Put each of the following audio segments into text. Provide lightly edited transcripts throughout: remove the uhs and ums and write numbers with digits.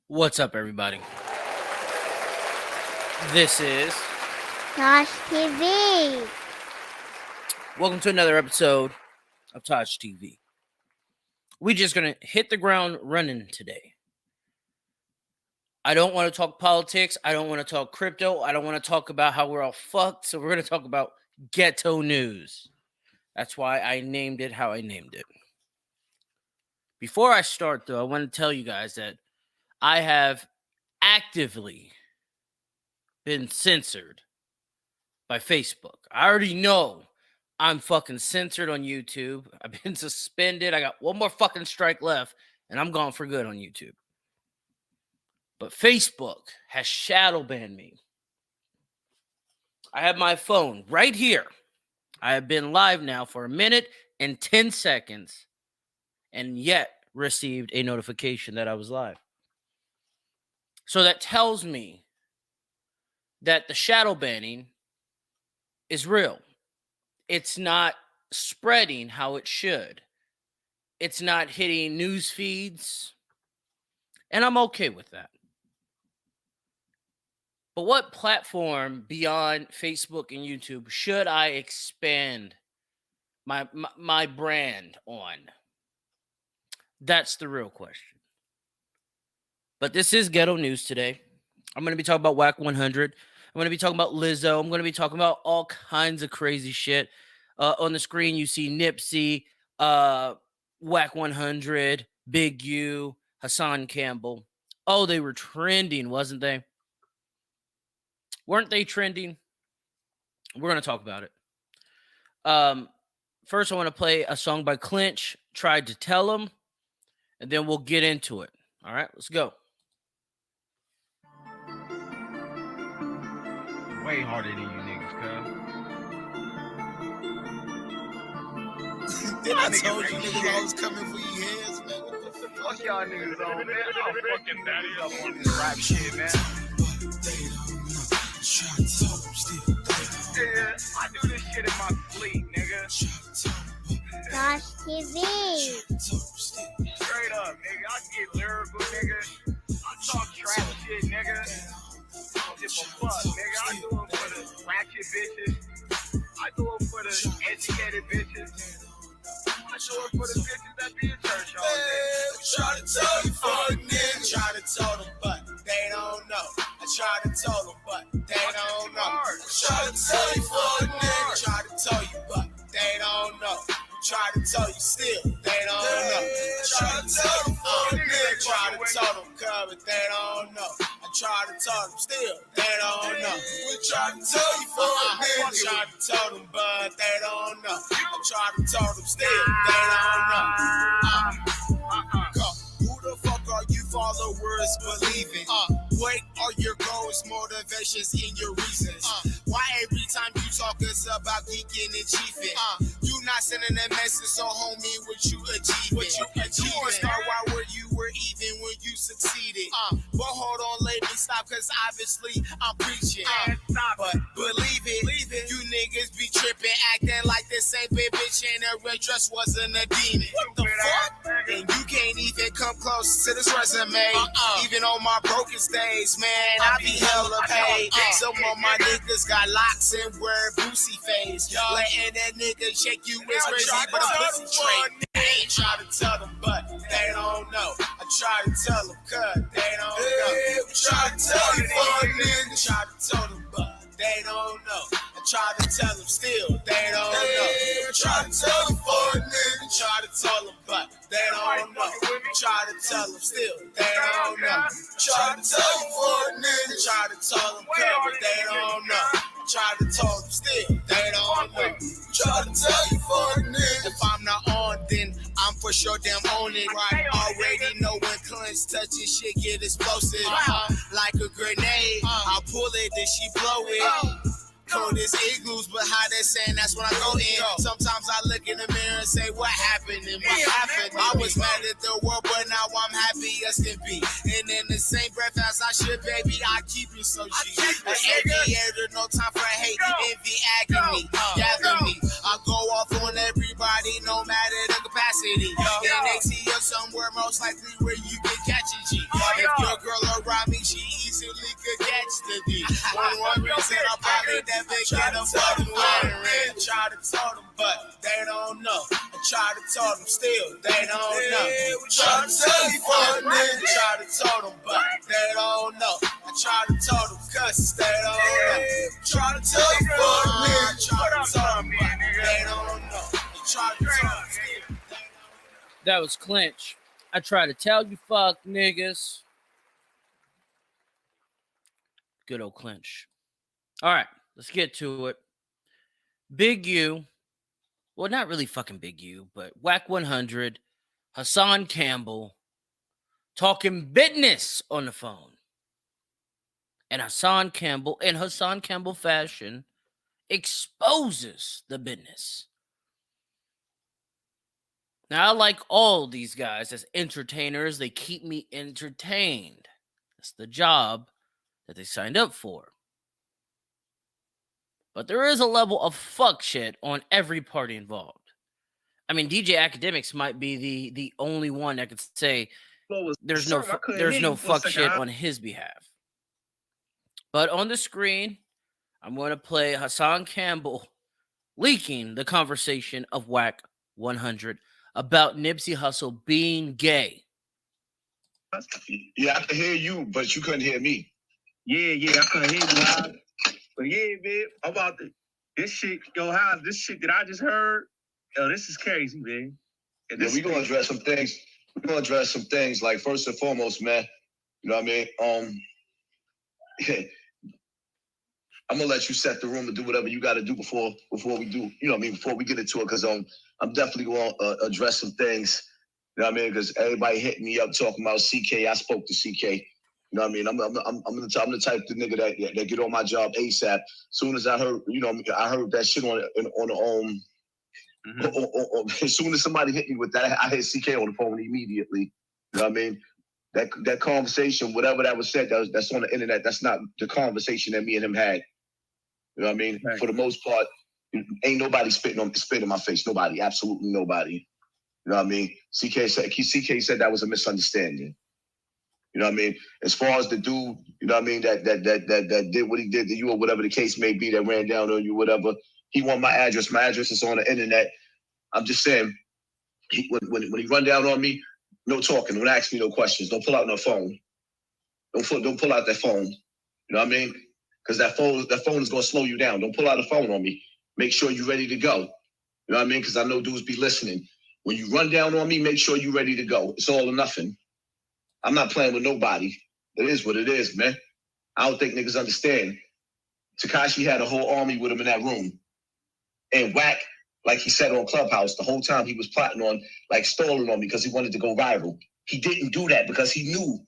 What's up, everybody? This is TaijhTV. welcome to another episode of TaijhTV. We're just gonna hit the ground running today. I don't want to talk politics. I don't want to talk crypto. I don't want to talk about how we're all fucked. So we're gonna talk about ghetto news. That's why I named it how I named it. Before I start, though, I want to tell you guys that I have actively been censored by Facebook. I already know I'm fucking censored on YouTube. I've been suspended. I got one more fucking strike left, and I'm gone for good on YouTube. But Facebook has shadow banned me. I have my phone right here. I have been live now for 1 minute and 10 seconds, and yet received a notification that I was live. So that tells me that the shadow banning is real. It's not spreading how it should. It's not hitting news feeds. And I'm okay with that. But what platform beyond Facebook and YouTube should I expand my brand on? That's the real question. But this is Ghetto News today. I'm going to be talking about Whack 100. I'm going to be talking about Lizzo. I'm going to be talking about all kinds of crazy shit. On the screen, you see Nipsey, Whack 100, Big U, Hassan Campbell. Oh, they were trending, wasn't they? Weren't they trending? We're going to talk about it. First, I want to play a song by Clinch, Tried to Tell Him, and then we'll get into it. All right, let's go. Way harder than you niggas, cuz. Then I told you niggas I was coming for you heads, man. What the fuck? Fuck y'all niggas on, man. I'm fucking daddy up on this rap shit, man. Yeah, I do this shit in my sleep, nigga. TaijhTV. Straight up, nigga. I get lyrical, nigga. I talk trap shit, nigga. I don't give a fuck, nigga. I do it for the ratchet bitches. I do it for the educated bitches. I do it for the bitches that be in church all day. Try to tell you fuck niggas. Try to tell them, but they don't know. I try to tell them, but they don't know. Try to tell you fuck niggas. Try to tell you, but they don't know. Try to tell you still, they don't know. Try to tell them fuck niggas. Try to tell them, but they don't know. I try to tell them still, they don't know. We try to tell you fuck niggas. Try to tell them, but they don't know. I try to tell them still, they don't know. Who the fuck are you followers believing? What are your goals, motivations, and your reasons? Why every time you talk it's about geeking and chiefing? You not sending a message, so homie, what you achieving? You were star while you were even when you succeeded. But hold on, let me stop, cause obviously I'm preaching. But believe it, you niggas be tripping, acting like this ain't bitch and a red dress wasn't a demon. What the fuck? And you can't even come close to this resume. Even on my broken stage, man, I be hella paid. Some of my niggas got locks and wear boosie face. Letting that nigga shake you is crazy, but a pussy trait. I ain't try to tell them, but they don't know. I try to tell them, cuz they don't know. Try to tell you, fuck niggas. Try to tell them, but they don't know. I try to tell them still, they don't know. Try to tell them, fuck niggas. Try to tell them, but they don't know. Try to tell them still, they don't know. Try to tell them, fuck niggas. Try to tell them, but they don't know. Try to tell them still, they don't know. Try to tell you, fuck niggas. If I'm not on, then I'm for sure damn on it. Right? Already know when cleanse touches shit get explosive. Like a grenade, I pull it, then she blow it. Cold as igloos, but how they saying that's when I go in. Sometimes I look in the mirror and say, what happened? What happened? I was mad at the world, but now I'm happy as can be. And in the same breath as I should, baby, I keep it so G. Aviator, no time for hate, envy, agony, gather me. I go off on everybody, no matter the capacity. And they see you somewhere, most likely where you can catch a G. If your girl that big ghetto fucking wearing red. Try to tell them, but they don't know. I try to tell them still, they don't know. Try to tell you fuck nigga. Try to tell them, but they don't know. I try to tell them cause they don't know. Try to tell you fuck nigga. Try to tell them, but they don't know. I try to tell them still. That was Clinch. I try to tell you fuck niggas. Good old Clinch. All right, let's get to it. Big U. Well, not really fucking Big U, but Whack 100, Hassan Campbell, talking business on the phone. And Hassan Campbell, in Hassan Campbell fashion, exposes the business. Now, I like all these guys as entertainers. They keep me entertained. That's the job that they signed up for. But there is a level of fuck shit on every party involved. I mean, DJ Academics might be the only one that could say there's no fuck shit on his behalf. But on the screen, I'm going to play Hassan Campbell leaking the conversation of Whack 100 about Nipsey Hussle being gay. Yeah, I can hear you, but you couldn't hear me. Yeah, I couldn't hear you loud. But yeah, man, about this shit, this shit that I just heard, this is crazy, man. And yeah, we're gonna address some things. We're gonna address some things, like first and foremost, man. You know what I mean? I'm gonna let you set the room and do whatever you gotta do before we do, you know what I mean, before we get into it, because I'm definitely gonna address some things, you know what I mean, because everybody hitting me up talking about CK. I spoke to CK. You know what I mean? I'm the type of nigga that get on my job ASAP. Soon as I heard, I heard that shit on the as soon as somebody hit me with that, I hit CK on the phone immediately. You know what I mean? That conversation, whatever that was said, that's on the internet. That's not the conversation that me and him had. You know what I mean? Right. For the most part, ain't nobody spitting in my face. Nobody, absolutely nobody. You know what I mean? CK said that was a misunderstanding. You know what I mean? As far as the dude, you know what I mean, that did what he did to you or whatever the case may be, that ran down on you, whatever. He want my address. My address is on the internet. I'm just saying, when he run down on me, no talking. Don't ask me no questions. Don't pull out no phone. Don't pull out that phone. You know what I mean? Because that phone is gonna slow you down. Don't pull out a phone on me. Make sure you're ready to go. You know what I mean? Because I know dudes be listening. When you run down on me, make sure you're ready to go. It's all or nothing. I'm not playing with nobody. It is what it is, man. I don't think niggas understand. Tekashi had a whole army with him in that room. And Whack, like he said on Clubhouse, the whole time he was plotting on, like stalling on me because he wanted to go viral. He didn't do that because he knew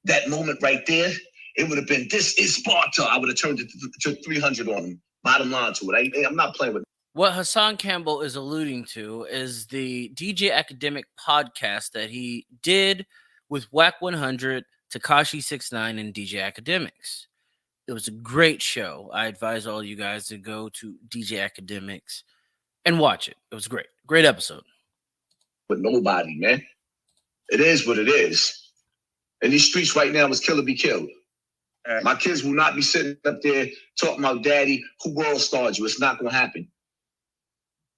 that moment right there, it would have been, this is Sparta. I would have turned it to 300 on him. Bottom line to it. I'm not playing with it. What Hassan Campbell is alluding to is the DJ Academic podcast that he did with Whack 100, Tekashi 6ix9ine, and DJ Academics. It was a great show. I advise all you guys to go to DJ Academics and watch it. It was great. Great episode. With nobody, man. It is what it is. In these streets right now, it's kill or be killed. My kids will not be sitting up there talking about, daddy, who world starred you? It's not going to happen.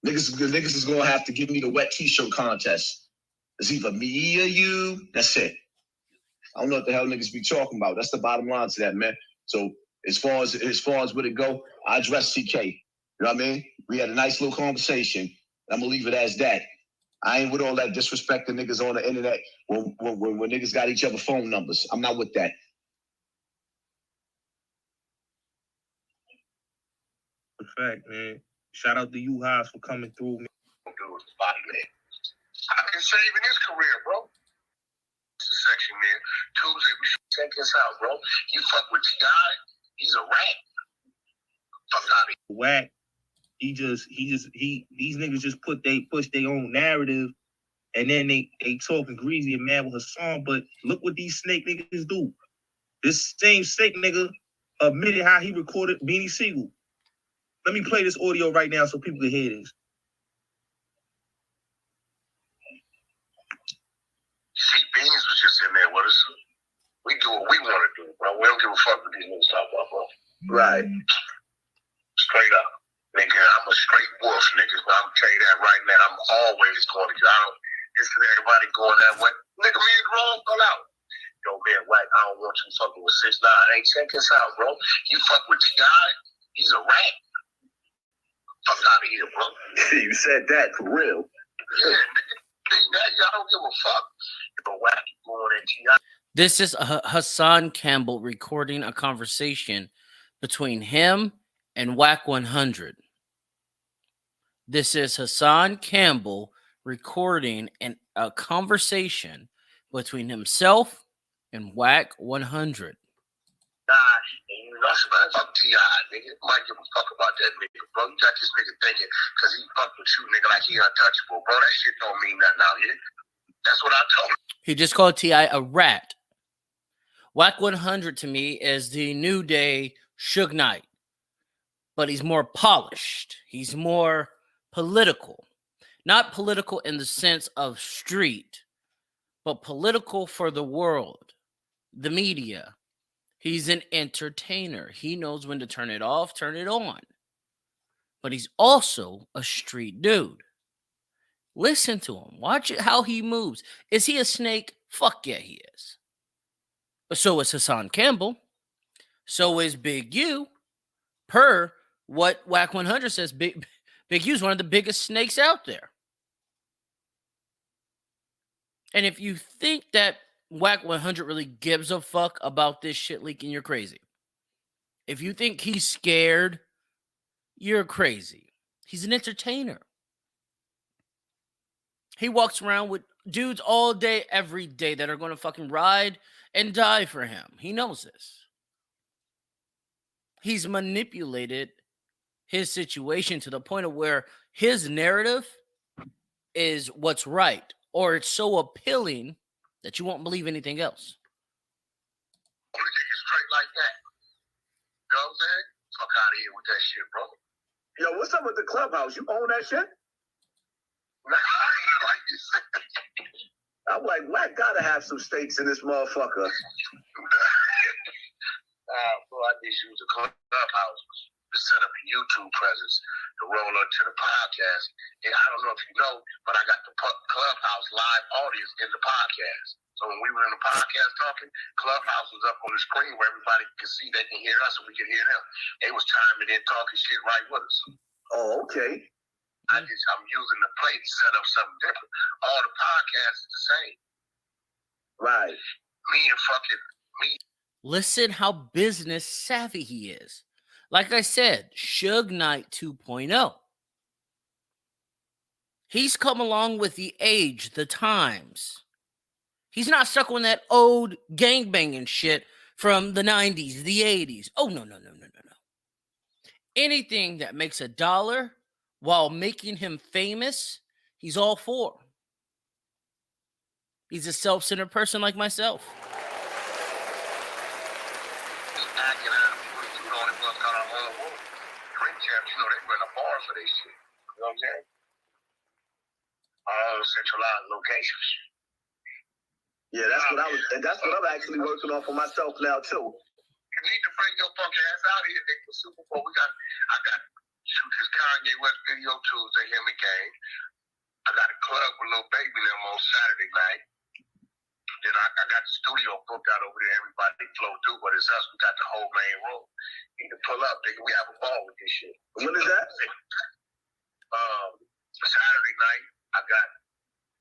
Niggas is going to have to give me the wet t-shirt contest. It's either me or you. That's it. I don't know what the hell niggas be talking about. That's the bottom line to that, man. So as far as where it go, I address CK. You know what I mean? We had a nice little conversation. I'm gonna leave it as that. I ain't with all that disrespecting niggas on the internet when niggas got each other phone numbers. I'm not with that. In fact, man. Shout out to you, Haas, for coming through, man. I've been saving his career, bro. It's the section, man. Tuesday, we should check this out, bro. You fuck with T.I., he's a rat. Fuck out of here. Whack. These niggas just push their own narrative, and then they talking greasy and mad with Hassan. But look what these snake niggas do. This same snake nigga admitted how he recorded Beanie Siegel. Let me play this audio right now so people can hear this. See, Beans was just in there with us. We do what we want to do, bro. We don't give a fuck what these niggas talk about, bro. Right. a straight wolf, niggas. But I'm tell you that right now. I'm always going to you. I don't listen to everybody going that way. Nigga, me and Ron fell out. Yo, man, Wack, I don't want you fucking with 6ix9ine. Hey, check this out, bro. You fuck with T.I., he's a rat. Fuck out of here, bro. You said that for real. Yeah, nigga. Y'all don't give a fuck. But Wack, you going at T.I. This is Hassan Campbell recording a conversation between him and Wack 100. This is Hassan Campbell recording a conversation between himself and Wack 100. You know somebody fuck T.I., nigga. Might give a fuck about that nigga, bro. You got this nigga thinking because he fuck with you, nigga, like he untouchable, bro. That shit don't mean nothing out here. That's what I told him. He just called T.I. a rat. Wack 100 to me is the new day Suge Knight, but he's more polished. He's more political. Not political in the sense of street, but political for the world, the media. He's an entertainer. He knows when to turn it off, turn it on. But he's also a street dude. Listen to him. Watch it, how he moves. Is he a snake? Fuck yeah, he is. But so is Hassan Campbell. So is Big U. Per what Wack 100 says, Big U is one of the biggest snakes out there. And if you think that Wack 100 really gives a fuck about this shit leaking, you're crazy. If you think he's scared, you're crazy. He's an entertainer. He walks around with dudes all day, every day that are going to fucking ride and die for him. He knows this. He's manipulated his situation to the point of where his narrative is what's right, or it's so appealing that you won't believe anything else. Only nigga straight like that. You know what I'm saying? Fuck out of here with that shit, bro. Yo, what's up with the clubhouse? You own that shit? Like you said. I'm like, Wack gotta have some stakes in this motherfucker. Bro, I just use a clubhouse to set up a YouTube presence to roll up to the podcast. And I don't know if you know, but I got the clubhouse live audience in the podcast. So when we were in the podcast talking, Clubhouse was up on the screen where everybody could see, they can hear us and we can hear them. They was chiming in, talking shit right with us. Oh, okay. I'm using the plate to set up something different. All the podcasts is the same. Right. Me. Listen how business savvy he is. Like I said, Suge Knight 2.0. He's come along with the age, the times. He's not stuck on that old gangbanging shit from the 90s, the 80s. Oh, no. Anything that makes $1 while making him famous, he's all for. He's a self-centered person like myself. For this shit. You know what I'm saying? All centralized locations. Yeah, that's what I'm actually working on for myself now too. You need to bring your punk ass out here, nigga, for Super Bowl. I got shoot this Kanye West video Tuesday, him and Gang. I got a club with Lil Baby them on Saturday night. Then I got the studio booked out over there. Everybody flow through, but it's us. We got the whole main room. You need to pull up, nigga. We have a ball with this shit. When is that? Saturday night, I got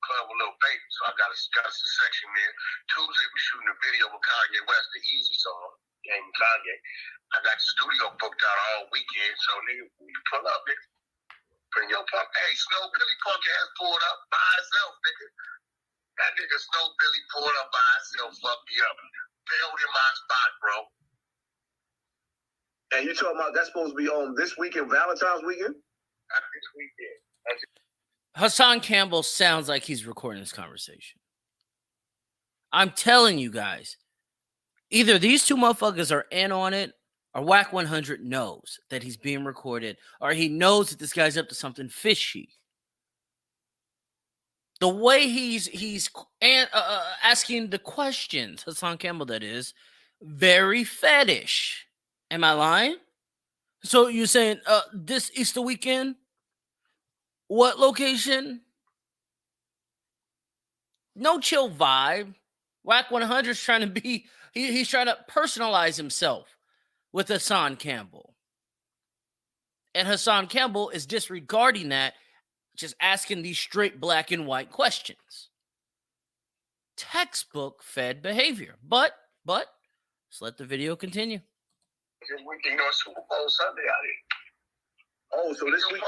club with Lil Baby, so I got a section there. Tuesday, we shooting a video with Kanye West, the Easy song, Game Kanye. I got the studio booked out all weekend, so nigga, we can pull up, nigga. Bring your punk. Hey, Snow Billy punk ass pulled up by himself, nigga. That nigga Snow Billy pulled up by himself, fucked me up. Failed in my spot, bro. And you talking about that's supposed to be on this weekend, Valentine's weekend? This weekend. Hassan Campbell sounds like he's recording this conversation. I'm telling you guys, either these two motherfuckers are in on it, or Wack 100 knows that he's being recorded, or he knows that this guy's up to something fishy. The way he's asking the questions, Hassan Campbell, that is, very fetish. Am I lying? So you're saying this Easter weekend? What location? No chill vibe. Whack 100 is trying to be, he's trying to personalize himself with Hassan Campbell. And Hassan Campbell is disregarding that, just asking these straight black and white questions. Textbook fed behavior. But let's let the video continue. This weekend, Super Bowl Sunday out here. Oh, so this week.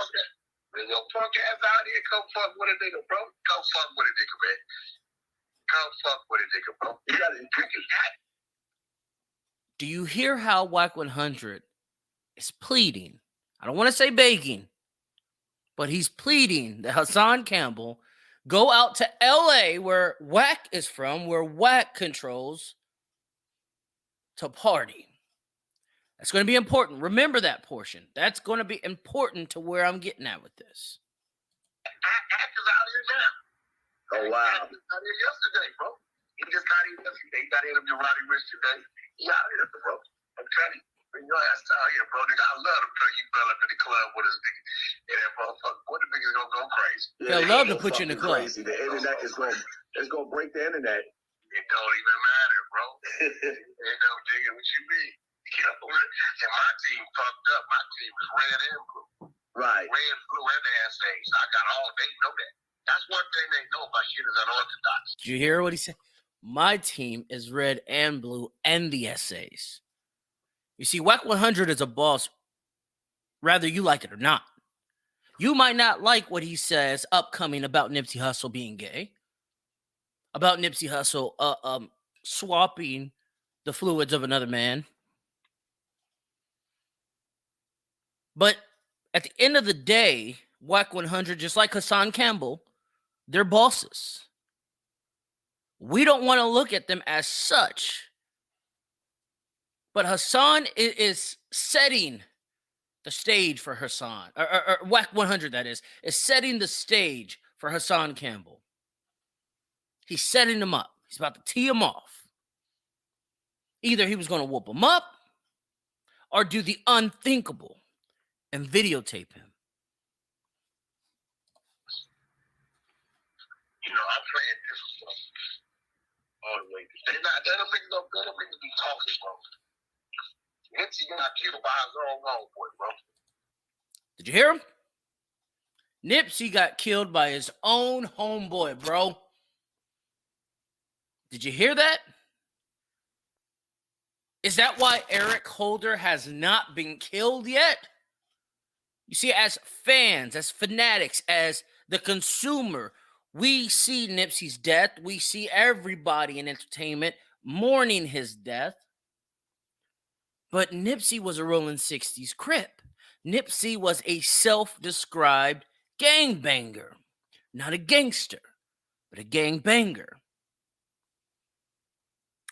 There's no punk ass out here. Come fuck with a nigga, bro. Come fuck with a nigga, man. Come fuck with a nigga, bro. You got it. Do you hear how Whack 100 is pleading? I don't want to say begging, but he's pleading that Hassan Campbell go out to LA, where Whack is from, where Whack controls, to party. That's going to be important. Remember that portion. That's going to be important to where I'm getting at with this. Actors out here now. Oh, wow. Actors out here yesterday, bro. He just got here yesterday. He got in with Roddy Rich today. He out here, bro. I'm telling you. Bring your ass out here, bro. Nigga, I love to play you fell up in the club with us, nigga. And that motherfucker, what the niggas gonna go crazy? They'll love to put you in the club. Crazy. The internet is gonna break the internet. It don't even matter, bro. It don't, nigga. What you mean? You know, and my team fucked up. My team is red and blue. Right. Red, blue, and the essays. I got all. They know that. That's one thing they know about shit is unorthodox. Did you hear what he said? My team is red and blue and the essays. You see, Whack 100 is a boss, whether you like it or not. You might not like what he says upcoming about Nipsey Hussle being gay, about Nipsey Hussle swapping the fluids of another man. But at the end of the day, Whack 100, just like Hassan Campbell, they're bosses. We don't want to look at them as such. But Hassan is setting the stage for Hassan, or Whack 100, that is setting the stage for Hassan Campbell. He's setting him up. He's about to tee him off. Either he was going to whoop him up or do the unthinkable and videotape him. You know, I'm playing this stuff all the way. They don't make me talking, bro. Nipsey got killed by his own homeboy, bro. Did you hear him? Nipsey got killed by his own homeboy, bro. Did you hear that? Is that why Eric Holder has not been killed yet? You see, as fans, as fanatics, as the consumer, we see Nipsey's death. We see everybody in entertainment mourning his death. But Nipsey was a rolling 60s Crip. Nipsey was a self-described gangbanger. Not a gangster, but a gangbanger.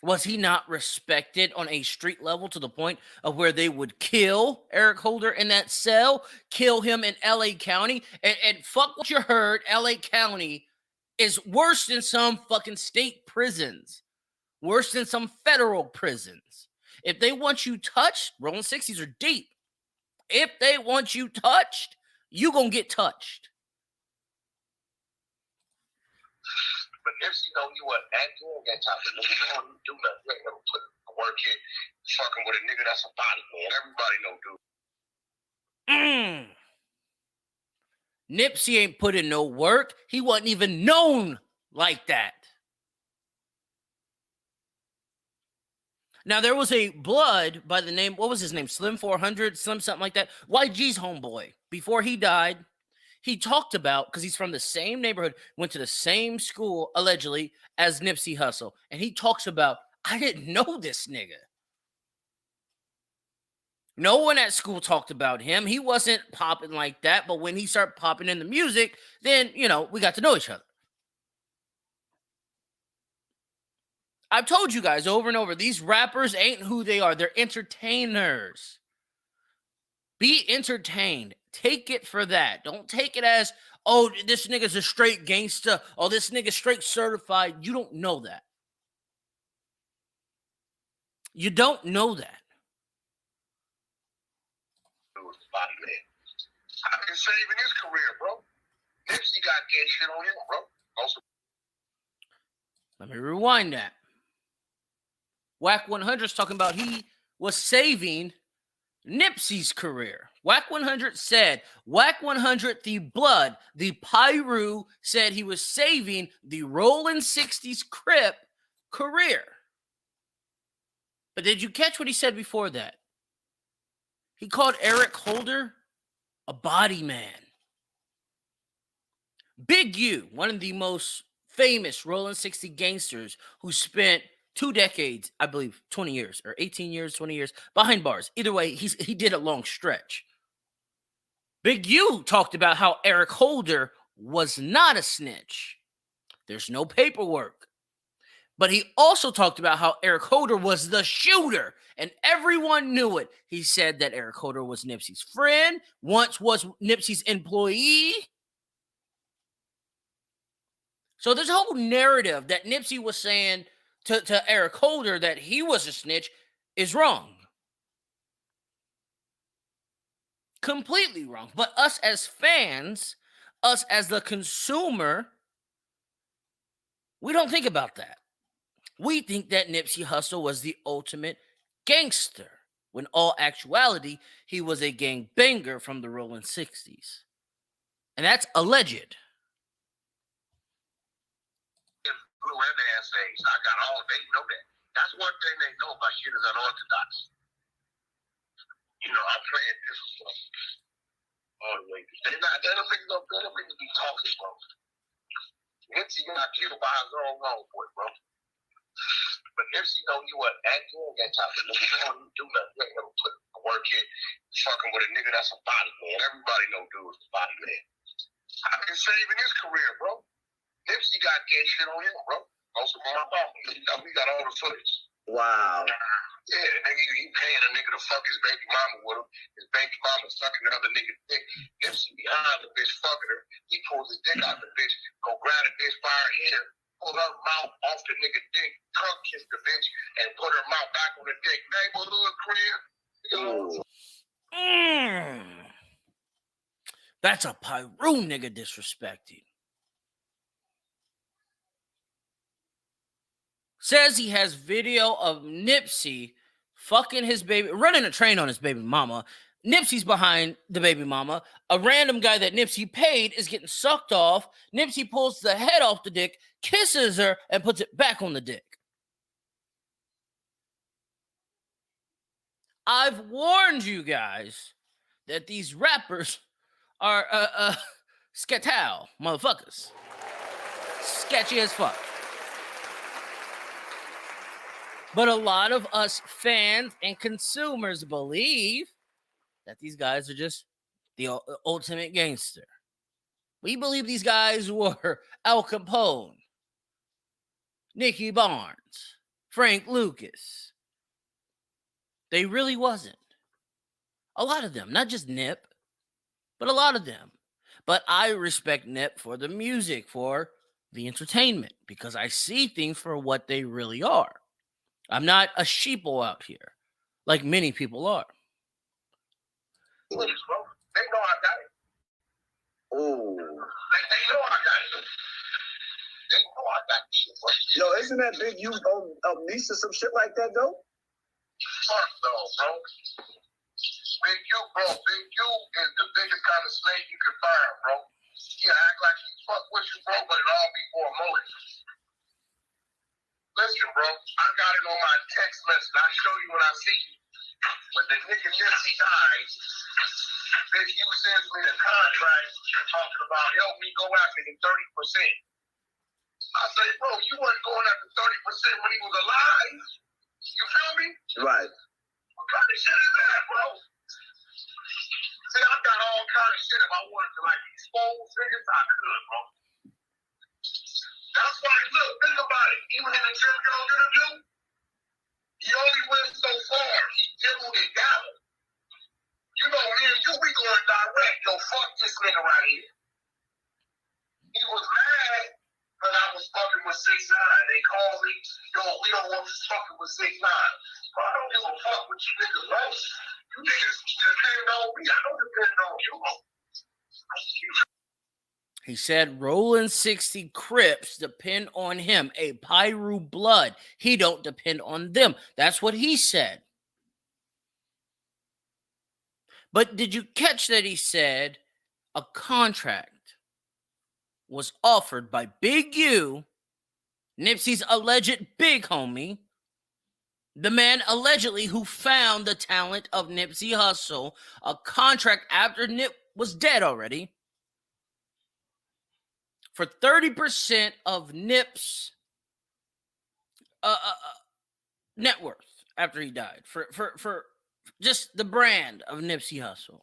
Was he not respected on a street level to the point of where they would kill Eric Holder in that cell, kill him in LA County? And fuck what you heard, LA County is worse than some fucking state prisons, worse than some federal prisons. If they want you touched, rolling 60s are deep. If they want you touched, you gonna get touched. But Nipsey know you wasn't acting that type of nigga. You don't do nothing. You ain't never put work in. Fucking with a nigga that's a body, man. Everybody know, dude. Nipsey ain't put in no work. He wasn't even known like that. Now, there was a blood by the name, what was his name? Slim 400, something like that. YG's homeboy. Before he died, he talked about, because he's from the same neighborhood, went to the same school, allegedly, as Nipsey Hussle. And he talks about, I didn't know this nigga. No one at school talked about him. He wasn't popping like that. But when he started popping in the music, then, we got to know each other. I've told you guys over and over, these rappers ain't who they are. They're entertainers. Be entertained. Take it for that. Don't take it as, oh, this nigga's a straight gangster. Oh, this nigga's straight certified. You don't know that. You don't know that. saving his career, bro. Nipsey got gay shit on him, bro. Also, Let me rewind that. Whack 100's talking about he was saving Nipsey's career. Whack 100 said, Whack 100, the blood, the Pyru, said he was saving the Rollin' 60s Crip career. But did you catch what he said before that? He called Eric Holder a body man. Big U, one of the most famous Rollin' 60 gangsters who spent 2 decades, I believe 20 years or 18 years, 20 years behind bars. Either way, he did a long stretch. Big U talked about how Eric Holder was not a snitch. There's no paperwork. But he also talked about how Eric Holder was the shooter, and everyone knew it. He said that Eric Holder was Nipsey's friend, once was Nipsey's employee. So there's a whole narrative that Nipsey was saying to Eric Holder that he was a snitch is wrong. Completely wrong. But us as fans, us as the consumer, we don't think about that. We think that Nipsey Hussle was the ultimate gangster, when all actuality, he was a gang banger from the Rollin' 60s. And that's alleged. blue and the essays. I got all, they know that. That's one thing they know about shit is unorthodox. You know, I'm playing this stuff all the way. They don't make no good. They don't make me talking, bro. Nipsey got killed by his own homeboy, bro. But Nipsey know you wasn't acting that type of nigga. You don't do nothing. You ain't never put work in fucking with a nigga that's a body man. Everybody know dude is a body man. I've been saving his career, bro. Nipsey got gay shit on him, bro. Also on my mama. We got all the footage. Wow. Yeah, nigga, he paying a nigga to fuck his baby mama with him. His baby mama sucking another nigga's dick. Nipsey behind the bitch fucking her. He pulls his dick out the bitch, go grab the bitch by her hair, pull her mouth off the nigga dick, tongue kiss the bitch, and put her mouth back on the dick. Neighborhood crib. That's a Pyru nigga disrespecting. Says he has video of Nipsey fucking his baby, running a train on his baby mama. Nipsey's behind the baby mama. A random guy that Nipsey paid is getting sucked off. Nipsey pulls the head off the dick, kisses her, and puts it back on the dick. I've warned you guys that these rappers are sketal motherfuckers. Sketchy as fuck. But a lot of us fans and consumers believe that these guys are just the ultimate gangster. We believe these guys were Al Capone, Nicky Barnes, Frank Lucas. They really wasn't. A lot of them, not just Nip, but a lot of them. But I respect Nip for the music, for the entertainment, because I see things for what they really are. I'm not a sheeple out here, like many people are. Please, bro. They know I got it. Oh. They know I got it. They know I got shit, bro. Yo, isn't that Big U Nisa some shit like that though? Fuck no, bro. Big U, bro. Big U is the biggest kind of snake you can find, bro. He act like he fuck with you, bro, but it all be for a motive. Listen, bro, I got it on my text message. I'll show you when I see you. When the nigga Nipsey dies, Big U sends me the contract talking about help me go after him 30%. I say, bro, you wasn't going after 30% when he was alive. You feel me? Right. What kind of shit is that, bro? See, I got all kind of shit. If I wanted to like expose niggas, I could, bro. That's why, look, think about it. Even in the Jim Jones interview, he only went so far. He dibbled and dabbled. You know, me and you, we going direct. Yo, fuck this nigga right here. He was mad because I was fucking with 6ix9ine. They called me, yo, we don't want you fucking with 6ix9ine. Bro, I don't give a fuck with you niggas, bro. You niggas depend on me. I don't depend on you. He said Rolling 60 Crips depend on him. A Pyru blood. He don't depend on them. That's what he said. But did you catch that he said a contract was offered by Big U, Nipsey's alleged big homie, the man allegedly who found the talent of Nipsey Hussle, a contract after Nip was dead already, for 30% of Nip's net worth after he died, for just the brand of Nipsey Hussle.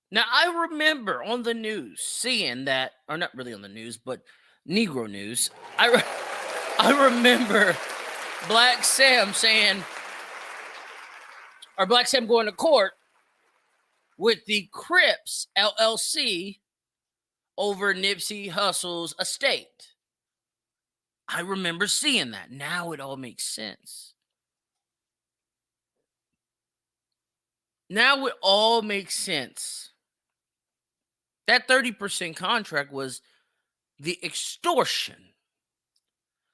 Now, I remember on the news seeing that, or not really on the news, but Negro news, I remember Black Sam saying, or Black Sam going to court with the Crips LLC over Nipsey Hussle's estate. I remember seeing that. Now it all makes sense. Now it all makes sense. That 30% contract was the extortion.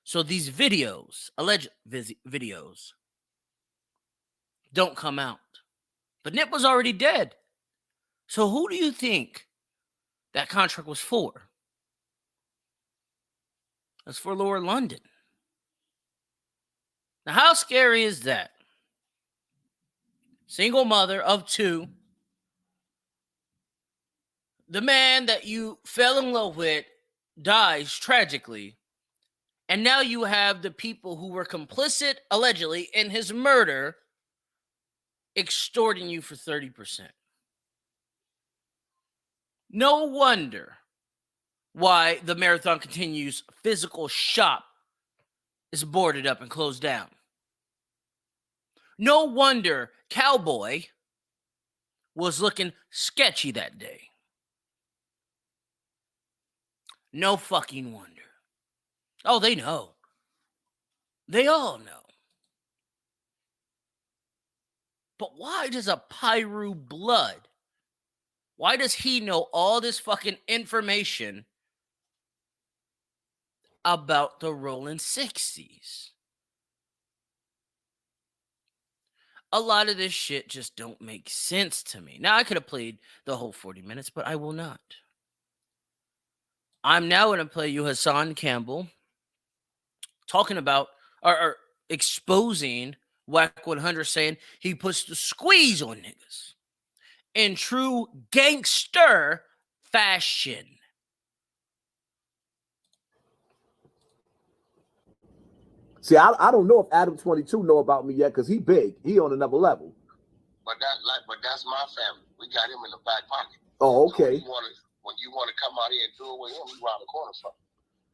So these videos, alleged videos, don't come out. But Nip was already dead. So who do you think that contract was for? It's for Laura London. Now, how scary is that? Single mother of two. The man that you fell in love with dies tragically. And now you have the people who were complicit, allegedly, in his murder extorting you for 30%. No wonder why the Marathon Continues physical shop is boarded up and closed down. No wonder Cowboy was looking sketchy that day. No fucking wonder. Oh, they know. They all know. But why does a Pyru blood, why does he know all this fucking information about the Rolling 60s? A lot of this shit just don't make sense to me. Now, I could have played the whole 40 minutes, but I will not. I'm now going to play you Hassan Campbell talking about or exposing Whack 100, saying he puts the squeeze on niggas in true gangster fashion. See, I don't know if Adam 22 know about me yet because he big. He on another level. But that's my family. We got him in the back pocket. Oh, okay. So when you want to come out here and do it with him, we round the corner from him.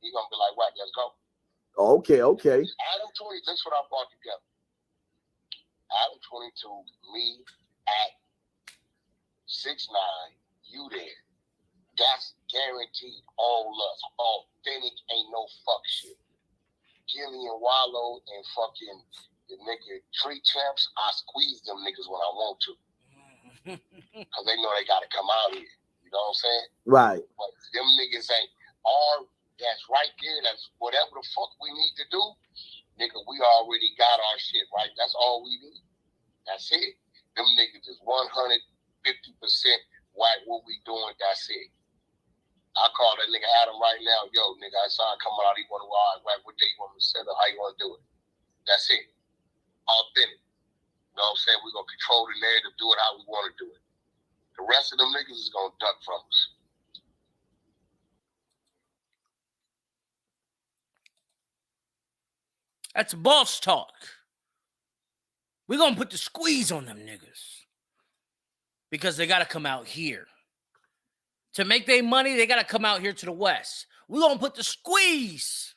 He gonna be like, "What? Let's go." Okay. Adam 20. That's what I brought together. Adam 22, me at 6'9", you there. That's guaranteed. All us, authentic, ain't no fuck shit. Gilly and Wallow and fucking the nigga Tree Champs, I squeeze them niggas when I want to. Because they know they got to come out here. You know what I'm saying? Right. But them niggas ain't all that's right there. That's whatever the fuck we need to do. Nigga, we already got our shit right. That's all we need. That's it. Them niggas is 150% white. What we doing, that's it. I call that nigga Adam right now. Yo, nigga, I saw him coming out. He want to right, what day you want me to set up? How you want to do it? That's it. Authentic. You know what I'm saying? We're going to control the narrative, do it how we want to do it. The rest of them niggas is going to duck from us. That's boss talk. We're going to put the squeeze on them niggas. Because they got to come out here. To make their money, they got to come out here to the West. We're going to put the squeeze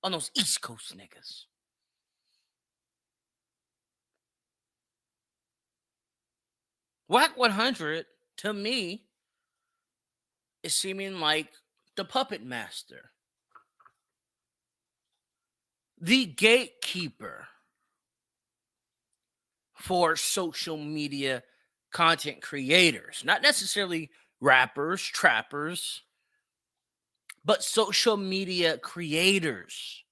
on those East Coast niggas. Whack 100, to me, is seeming like the puppet master. The gatekeeper for social media content creators, not necessarily rappers, trappers, but social media creators.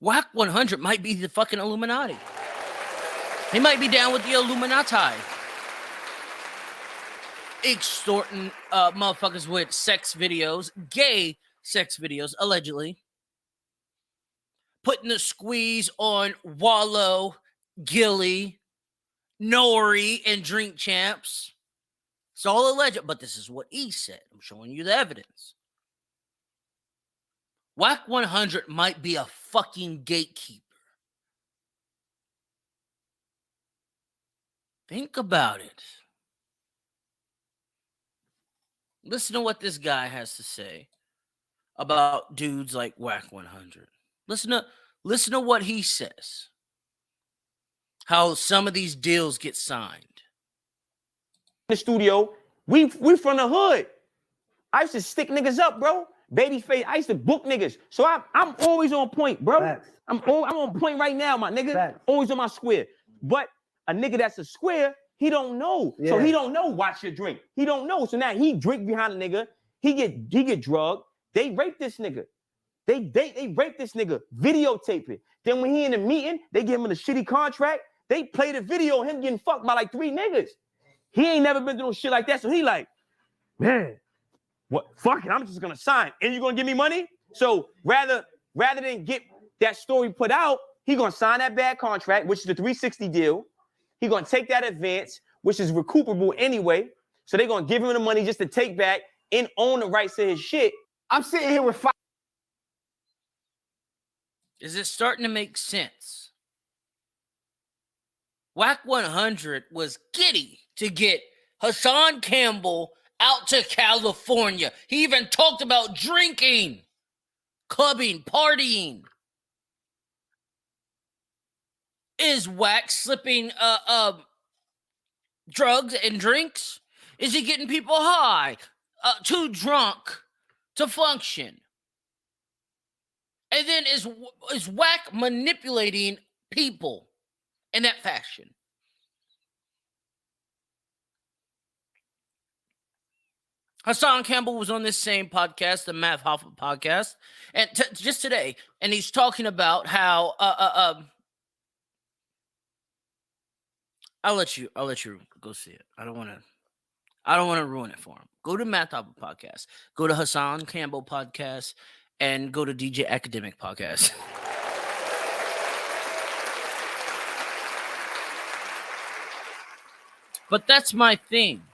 Whack 100 might be the fucking Illuminati. He might be down with the Illuminati. Extorting motherfuckers with sex videos, gay sex videos, allegedly. Putting the squeeze on Wallow, Gilly, Nori, and Drink Champs. It's all alleged, but this is what he said. I'm showing you the evidence. Whack 100 might be a fucking gatekeeper. Think about it. Listen to what this guy has to say about dudes like Whack 100. Listen to what he says. How some of these deals get signed. The studio, we from the hood. I used to stick niggas up, bro. Babyface, I used to book niggas. So I'm always on point, bro. Facts. I'm on point right now, my nigga. Facts. Always on my square. But a nigga that's a square, he don't know. So Yeah. he don't know watch your drink. He don't know. So now he drink behind a nigga. He get drugged. They rape this nigga. They rape this nigga. Videotape it. Then when he in the meeting, they give him a shitty contract. They play the video of him getting fucked by like 3 niggas. He ain't never been through shit like that. So he like, man, what? Fuck it. I'm just gonna sign. And you gonna give me money? So rather than get that story put out, he gonna sign that bad contract, which is the 360 deal. He gonna take that advance, which is recuperable anyway. So they gonna give him the money just to take back and own the rights to his shit. I'm sitting here with 5. Is it starting to make sense? Whack 100 was giddy to get Hassan Campbell out to California. He even talked about drinking, clubbing, partying. Is Whack slipping drugs and drinks? Is he getting people high, too drunk to function? And then is Whack manipulating people in that fashion? Hassan Campbell was on this same podcast, the Matt Hoffman podcast, and just today, and he's talking about how I'll let you go see it. I don't want to ruin it for him. Go to Matt Hoffman podcast, go to Hassan Campbell podcast, and go to DJ Academic podcast. But that's my thing.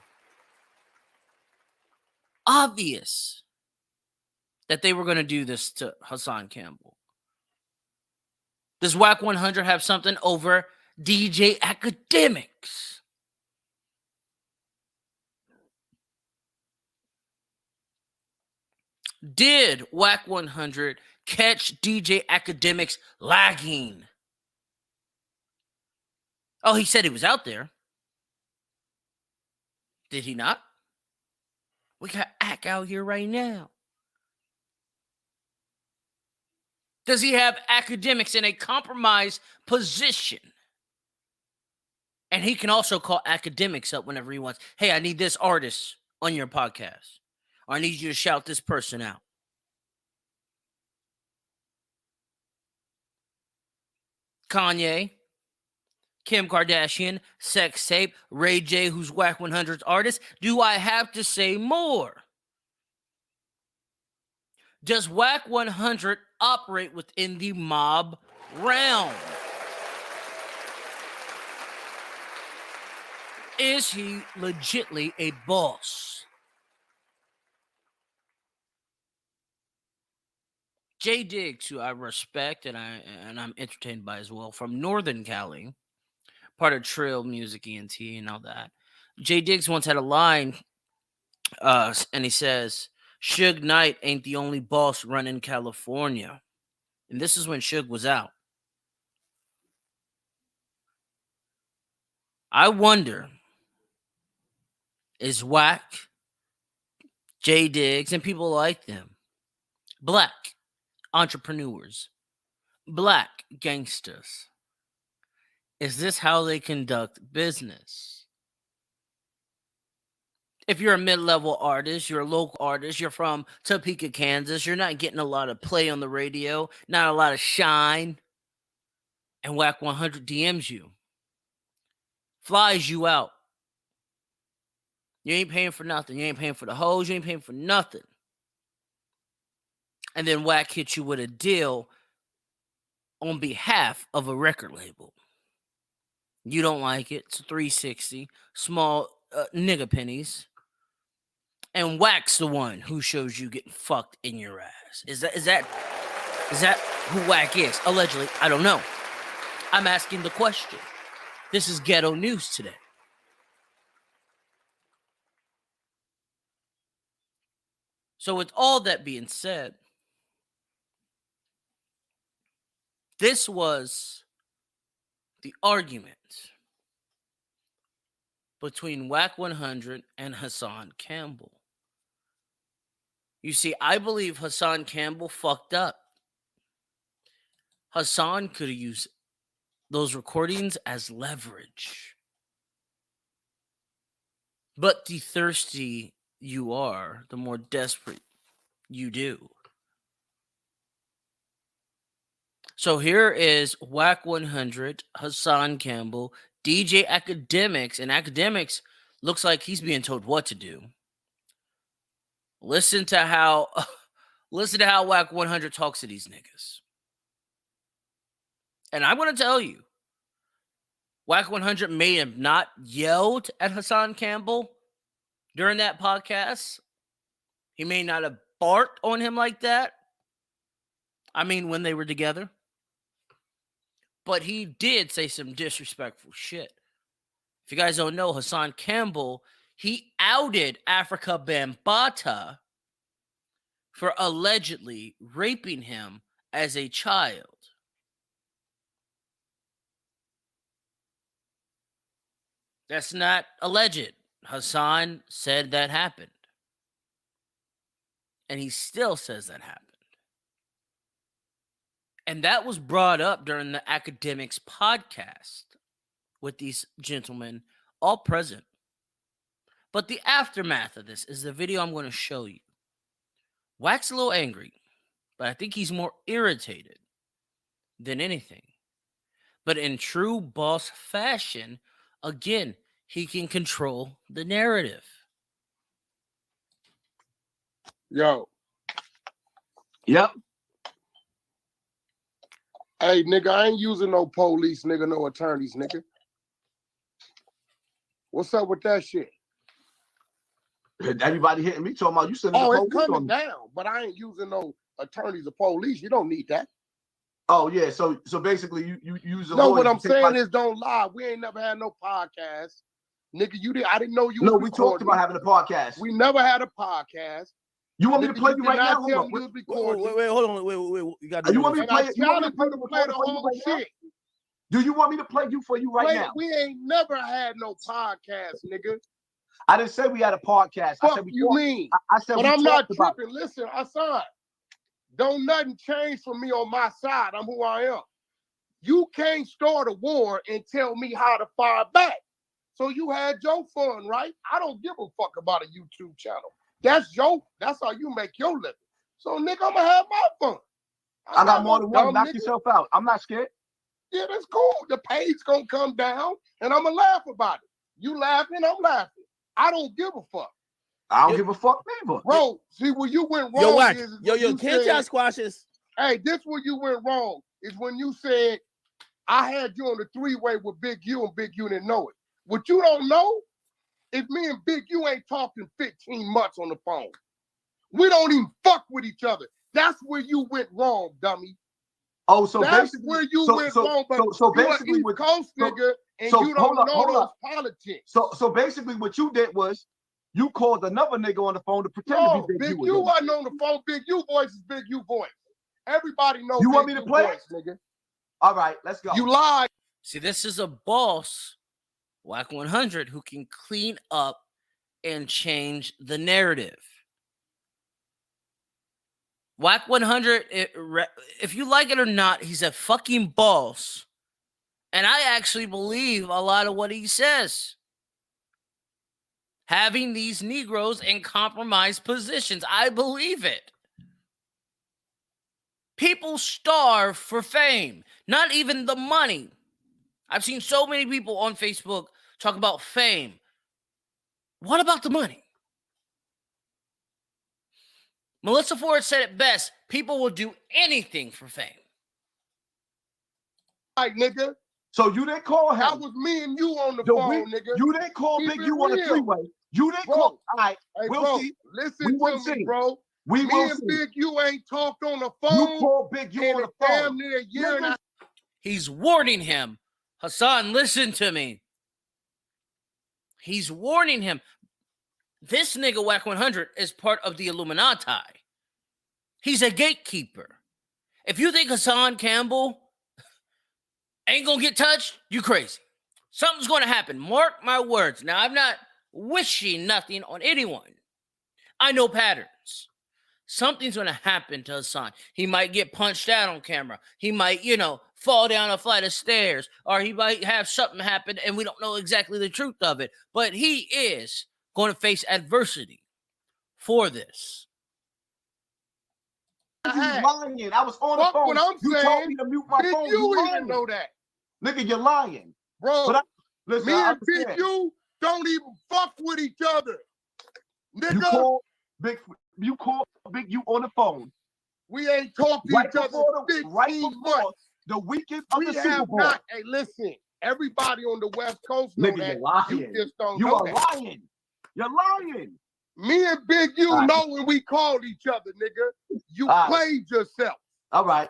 Obvious that they were going to do this to Hassan Campbell. Does Whack 100 have something over DJ Academics? Did Whack 100 catch DJ Academics lagging? Oh, he said he was out there. Did he not? We got Ack out here right now. Does he have Academics in a compromised position? And he can also call Academics up whenever he wants. Hey, I need this artist on your podcast. Or I need you to shout this person out. Kanye, Kim Kardashian, sex tape, Ray J, who's Whack 100's artist. Do I have to say more? Does Whack 100 operate within the mob realm? Is he legitly a boss? Jay Diggs, who I respect and I'm entertained by as well, from Northern Cali, part of Trill Music, ENT, and all that. Jay Diggs once had a line, and he says, Suge Knight ain't the only boss running California. And this is when Suge was out. I wonder, is Whack, Jay Diggs, and people like them, black entrepreneurs, black gangsters. Is this how they conduct business? If you're a mid-level artist, you're a local artist, you're from Topeka, Kansas, you're not getting a lot of play on the radio, not a lot of shine, and Whack 100 DMs you, flies you out. You ain't paying for nothing. You ain't paying for the hoes. You ain't paying for nothing. And then Whack hits you with a deal on behalf of a record label. You don't like it. It's a 360, small nigga pennies. And Whack's the one who shows you getting fucked in your ass. Is that who Whack is? Allegedly, I don't know. I'm asking the question. This is Ghetto News today. So with all that being said, this was the argument between Whack 100 and Hassan Campbell. You see, I believe Hassan Campbell fucked up. Hassan could have used those recordings as leverage. But the thirsty you are, the more desperate you do. So here is Whack 100, Hassan Campbell, DJ Academics, and Academics looks like he's being told what to do. Listen to how Whack 100 talks to these niggas. And I'm going to tell you, Whack 100 may have not yelled at Hassan Campbell during that podcast. He may not have barked on him like that. I mean, when they were together. But he did say some disrespectful shit. If you guys don't know, Hassan Campbell, he outed Africa Bambaataa for allegedly raping him as a child. That's not alleged. Hassan said that happened. And he still says that happened. And that was brought up during the Academics podcast with these gentlemen all present. But the aftermath of this is the video I'm going to show you. Whack's a little angry, but I think he's more irritated than anything. But in true boss fashion, again, he can control the narrative. Yo. Yep. Hey, nigga, I ain't using no police, nigga, no attorneys, nigga. What's up with that shit? Everybody hitting me talking about you sending Oh, the it's police coming on me. down, but I ain't using no attorneys or police. You don't need that. Oh yeah, so basically you use a No, lawyer what to I'm take saying my- is don't lie. We ain't never had no podcast. Nigga, I didn't know you No, was we talked recording. about having a podcast. We never had a podcast. You want me to Nigga, play you you did right not now? Hold tell on. me you was recording. Wait, hold on. Wait. You got You want me to And I play it? You want me to challenge play you the to play the recording for you whole right now? shit. Do you want me to play you for you right now? We ain't never had no podcast, nigga. I didn't say we had a podcast. I Fuck said we you talked- mean? I said But we I'm not talked about it. tripping. Listen, Hassan, don't nothing change for me on my side. I'm who I am. You can't start a war and tell me how to fire back. So you had your fun, right? I don't give a fuck about a YouTube channel. That's how you make your living. So nigga, I'm gonna have my fun. I got more than one. dumb Knock nigga. yourself out. I'm not scared. Yeah, that's cool. The page gonna come down and I'm gonna laugh about it. You laughing, I'm laughing. I don't give a fuck. I don't give a fuck neither. Bro, see where you went wrong Yo, Whack. is Yo, when you can't said, y'all squash this? hey, this where you went wrong is when you said I had you on the three-way with Big U and Big U didn't know it. What you don't know is me and Big U ain't talking 15 months on the phone. We don't even fuck with each other. That's where you went wrong, dummy. Oh, so That's basically, where you went wrong. But so you basically, an East what- Coast so- nigga and so you don't hold up, know hold those up. politics. So basically, what you did was you called another nigga on the phone to pretend No, to be Big Big U. U again. wasn't on the phone. Big U voice is Big U voice. Everybody knows. You want Big me to U play voice, nigga. All right, let's go. You lied. See, this is a boss, Whack 100, who can clean up and change the narrative. Whack 100, if you like it or not, he's a fucking boss. And I actually believe a lot of what he says. Having these Negroes in compromised positions, I believe it. People starve for fame, not even the money. I've seen so many people on Facebook talk about fame. What about the money? Melissa Ford said it best. People will do anything for fame. Right, nigga. So you didn't call him. That was me and you on the phone, nigga. You didn't call Keep Big it U on the real. three-way. You didn't Bro. call. All right, Hey, we'll bro, see. listen We to will me, see. bro. We Me will and see. Big U ain't talked on the You phone called Big U in on a the phone. damn near a year and a He's warning him. Hassan, listen to me. He's warning him. This nigga Whack 100 is part of the Illuminati. He's a gatekeeper. If you think Hassan Campbell ain't gonna get touched, you crazy. Something's gonna happen. Mark my words. Now, I'm not wishing nothing on anyone. I know patterns. Something's gonna happen to Hassan. He might get punched out on camera. He might, fall down a flight of stairs, or he might have something happen and we don't know exactly the truth of it. But he is going to face adversity for this. He's lying. I was on the Fuck phone. what I'm You saying. told me to mute my Big phone. U You even lying. know that. Nigga, you're lying. Bro, But listen, me I and Big understand. U don't even fuck with each other. Nigga, You called Big U on the phone. we ain't talked to Right each other before in 15 months. the weekend of We the Super have Bowl. not. Hey, listen, everybody on the West Coast know Nigga, that. you're lying. You just don't You know are that. lying. You're lying. Me and Big U All right. know when we called each other, nigga. You All right. played yourself. All right.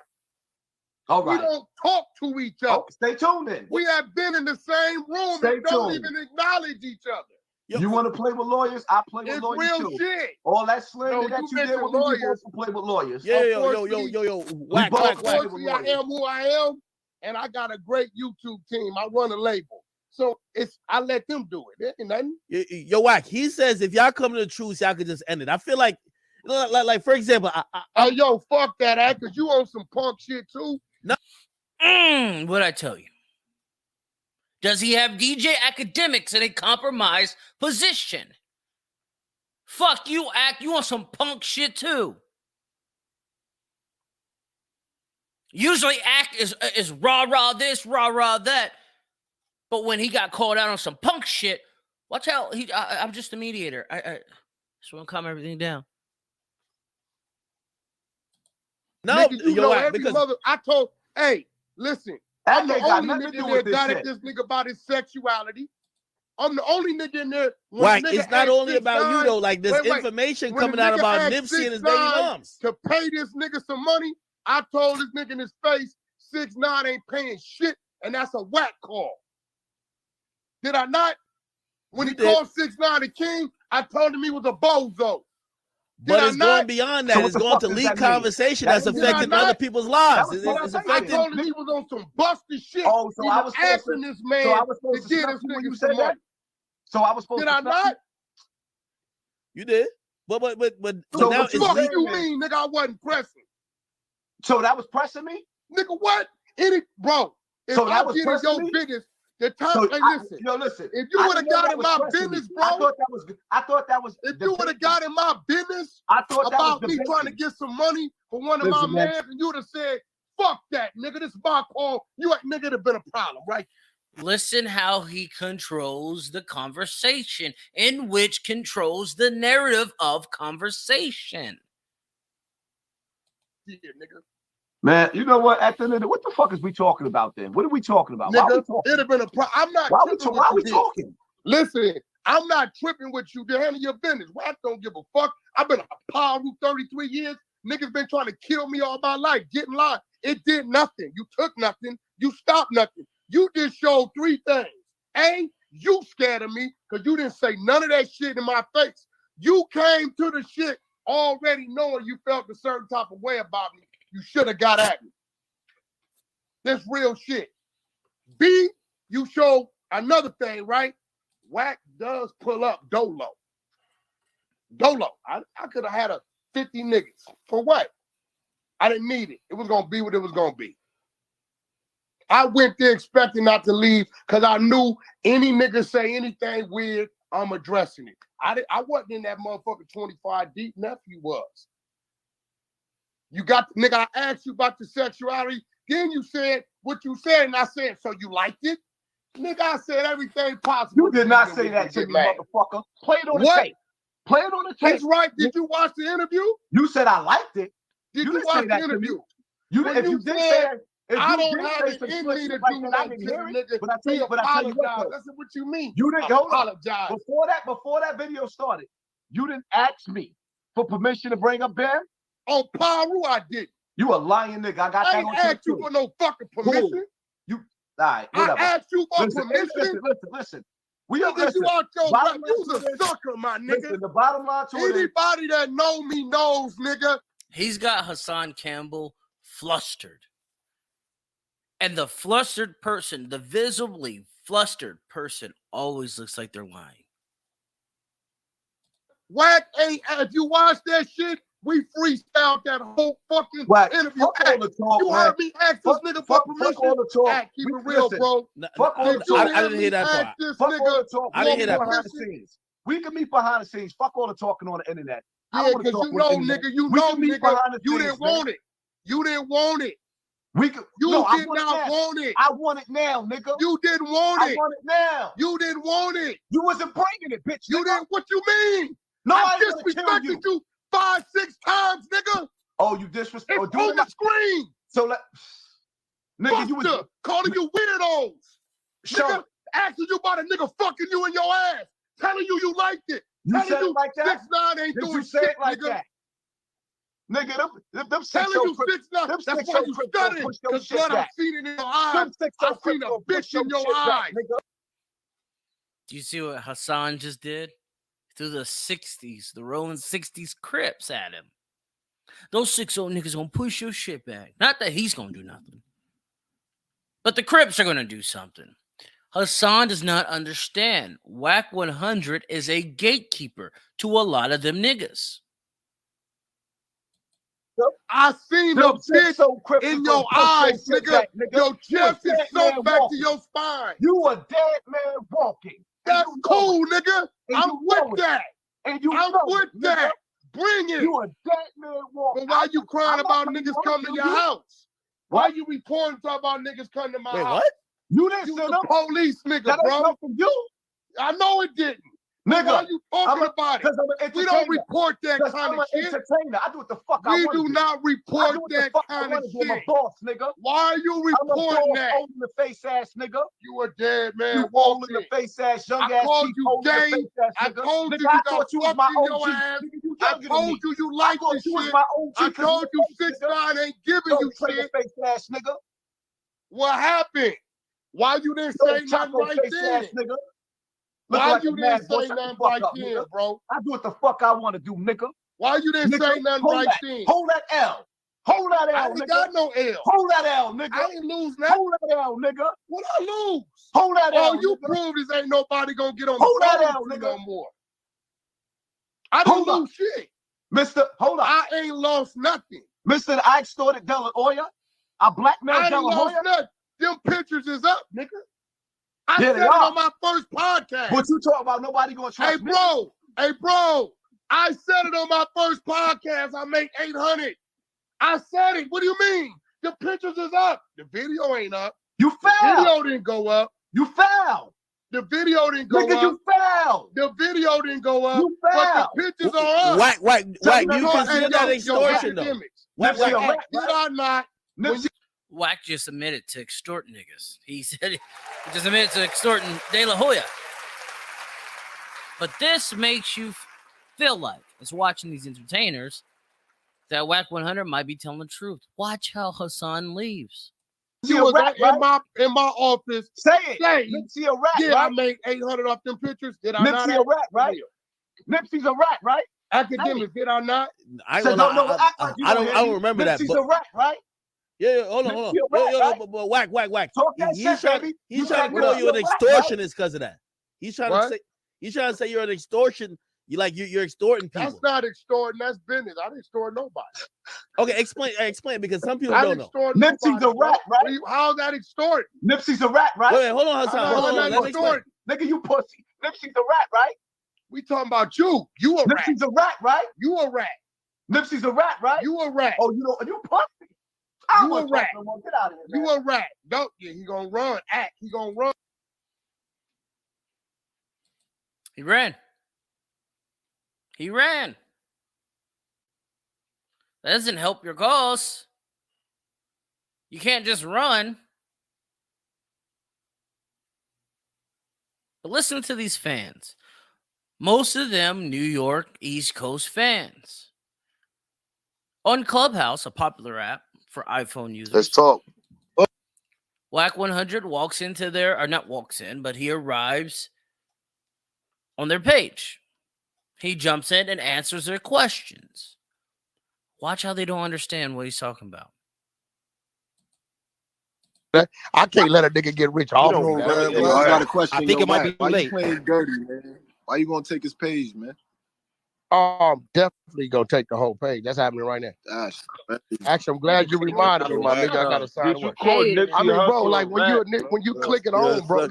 All We right. don't talk to each other. Oh, stay tuned then. We have been in the same room Stay and don't tuned. even acknowledge each other. You want to play with lawyers? I play with It's lawyers real too. shit. All that slander No, that you you did mentioned with me, you lawyers. both can play with lawyers. Yo. We Whack. Unfortunately, I am who I am, and I got a great YouTube team. I run a label. So I let them do it. It ain't nothing. Yo, Whack. He says if y'all come to the truth, y'all could just end it. I feel like for example, Yo, fuck that, because you on some punk shit too. What'd I tell you? Does he have DJ academics in a compromised position? Fuck you, Act. You on some punk shit too. Usually Act is rah-rah this, rah-rah that. But when he got called out on some punk shit, watch out. I'm just a mediator. I just want to calm everything down. no, Nigga, you yo, know Whack, every because mother. I told, hey, listen. That I'm the ain't got only nothing to do nigga with that got this at shit. this nigga about his sexuality. I'm the only nigga in there. When Whack, nigga it's not asked only 6ix9ine about you though. Like there's wait. information When coming a out nigga about asked Nipsey and his baby 6ix9ine moms. to pay this nigga some money, I told this nigga in his face, 6ix9ine ain't paying shit, and that's a whack call. Did I not? When You he did. called 6ix9ine the king, I told him he was a bozo. But Did it's I going not? beyond So that. what It's the going fuck to does leak that mean? conversation That that's did I affecting not? other people's lives. That was It's what I affecting. told him he was on some busted shit. Oh, so he I was was supposed asking to. this man So I was supposed to to get snuff this you when nigga you some said money. that. So I was supposed Did to. I snuff not? You did. But So now what it's the fuck leaked. you mean, nigga? I wasn't pressing. So that was pressing me. Nigga, what? Bro, if So that I was get in pressing your me? business, the time, So hey, listen. listen. If you I would have didn't know got that in was my pressing me. business, bro, I thought that was. if you would have got in my business I thought that was about me trying to debating. get some money for one of my Listen, man. mans, and you would have said, fuck that, nigga, this is my call. You ain't, nigga, it'd have been a problem, right? Listen how he controls the conversation, in which controls the narrative of conversation. Yeah, nigga. Man, you know what? At the end of the, what the fuck is we talking about then? What are we talking about? Why are we Nigga, talking? it'd have been a problem. I'm not Why are tripping we with you. talking? Listen, I'm not tripping with you. To handle your business. Rap don't give a fuck. I've been a power root 33 years. Niggas been trying to kill me all my life. Getting live. It did nothing. You took nothing. You stopped nothing. You just showed three things. A, you scared of me because you didn't say none of that shit in my face. You came to the shit already knowing you felt a certain type of way about me. You should have got at me. That's real shit. B, you showed another thing, right? Whack does pull up Dolo. I could have had a 50 niggas. For what? I didn't need it. It was gonna be what it was gonna be. I went there expecting not to leave because I knew any nigga say anything weird, I'm addressing it. I wasn't in that motherfucker 25 deep. Nephew was. You got, nigga, I asked you about the sexuality. Then you said what you said, and I said, so you liked it? Nigga, I said everything possible. You did not say that to me, motherfucker. Play it on the tape. Play it on the tape. That's right. Did you watch the interview? You said I liked it. Did you watch the interview? If you did say that, I don't have it in me to do that, nigga. But I tell you what, that's what you mean. You didn't apologize. Before that video started, you didn't ask me for permission to bring up Ben. On Paru, I did. You a lying nigga. I got that on I ain't asked you for no fucking permission. You, all right, whatever. I asked you for permission. Listen. We are you out your right. You's a sucker, my nigga. Listen, the bottom line to it. Anybody that know me knows, nigga. He's got Hassan Campbell flustered. And the flustered person, the visibly flustered person, always looks like they're lying. Wack ain't, if you watch that shit, we freestyled that whole fucking interview. You heard me ask this nigga for permission. Keep it real, bro. Fuck all the talk. I didn't hear that part. Fuck all the talk. I didn't hear that behind the scenes. We can meet behind the scenes. Fuck all the talking on the internet. Yeah, because you know, nigga, you didn't want it. You didn't want it. You did not want it. I want it now, nigga. You didn't want it. I want it now. You didn't want it. You wasn't bringing it, bitch. You didn't. What you mean? No, I disrespected you 5-6 times, nigga. Oh, you disrespect? It's on the screen. So nigga, you was calling you weirdos. Nigga, asking you about a nigga fucking you in your ass, telling you you liked it. You said it like that? 6ix9ine ain't doing shit, like nigga. That? Nigga, them telling you 6ix9ine. That's why you studying. Because blood, I've seen it in your eyes. I've seen a bitch in your eyes. Do you see what Hassan just did? Through the 60s, the rolling 60s Crips at him. Those 6-0 niggas gonna push your shit back. Not that he's gonna do nothing, but the Crips are gonna do something. Hassan does not understand. Wack 100 is a gatekeeper to a lot of them niggas. I seen them bitch in your eyes, nigga. Your chest is sunk back to your spine. You a dead man walking. That's cool, nigga. I'm with that. I'm with that. Bring it. You a dead man walking. But why you crying about niggas coming to your house? Why you reporting about niggas coming to my house? What? You didn't send the police, nigga, bro. You? I know it didn't. Nigga, why you talking about it? We don't report that kind of shit. I do what the fuck I want. We do not report that kind of shit. I'm a boss, nigga. Why are you reporting that? You in the face ass nigga. You a dead man. You old in the face ass young ass. I called you gay. I told you you got fucked in your ass. I told you you like this shit. I told you 6ix9ine ain't giving you shit. Face ass nigga. What happened? Why you didn't say nothing right then? Why you didn't say nothing right then, bro? I do what the fuck I want to do, nigga. Why you didn't say nothing right then? Hold that L. Hold that L, I ain't got no L. Hold that L, nigga. I ain't lose nothing. Hold that L, nigga. What I lose? Hold that L. Oh, you prove this ain't nobody gonna get on hold the that L, nigga. No more. I didn't lose shit. Mr. Hold on. I ain't lost nothing. Mr. I extorted De La Hoya. I blackmailed De La Hoya. Nothing. Them pictures is up, nigga. I said it on my first podcast. What you talking about? Nobody gonna trust me. Hey, bro. I said it on my first podcast. I make 800. I said it. What do you mean? The pictures is up. The video ain't up. You fell. The video didn't go up. You fell. The video didn't go nigga, up. You fell. The video didn't go up. You fell. But the pictures are up. Whack. You consider that extortion, though? Did I not? Wack just admitted to extort niggas. He said he just admitted to extorting De La Hoya. But this makes you feel like, as watching these entertainers, that Wack 100 might be telling the truth. Watch how Hassan leaves. You was in my office. Say it. Nipsey a rat, right? I made 800 off them pictures. Did I not? Nipsey a rat, right? Nipsey's a rat, right? Academics, did I not? I don't remember that. Nipsey's a rat, right? Yeah, hold on. But Wack. Talk that shit, baby. He's trying to call you an extortionist because of that. He's trying to say you're an extortion. You're extorting people. That's not extorting. That's business. I didn't extort nobody. Okay, explain because some people I don't didn't know. extort Nipsey's nobody, a rat, bro. right? How's that extorting? Nipsey's a rat, right? Wait, hold on, Hassan. Hold on. Let me explain. Nigga, you pussy. Nipsey's a rat, right? We talking about you. You a rat. Nipsey's a rat, right? You a rat. Nipsey's a rat, right? You a rat. Oh, you pussy. You a rat. Get out of here, man. You a rat. Don't you? He gonna run. Act. He gonna run. He ran. He ran. That doesn't help your cause. You can't just run. But listen to these fans. Most of them New York East Coast fans. On Clubhouse, a popular app for iPhone users. Let's talk. Whack 100 walks into their, or not walks in, but he arrives on their page. He jumps in and answers their questions. Watch how they don't understand what he's talking about. I can't let a nigga get rich off me. I got a question. I think it might be Why late. you playing dirty, man? Why you gonna take his page, man? I'm definitely gonna take the whole page. That's happening right now. Gosh, Actually, I'm glad you reminded me, my nigga. I gotta sign Did you work. call Nipsey I mean, bro, Hussle like a when you click it on, bro.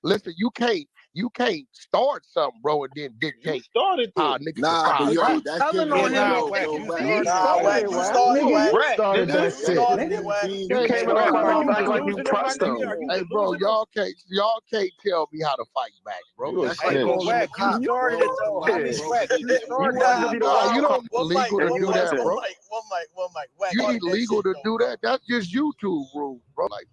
Listen, you can't start something, bro, and then dictate started how niggas nah, but yo, right. that's Telling on him. You started that shit. You came in like you trust him. Hey, bro, y'all can't tell me how to fight back, bro. Hey, Wack, you started it though. You don't legal to do that, bro. One mic. You illegal to do that. That's just YouTube rules, bro. Like,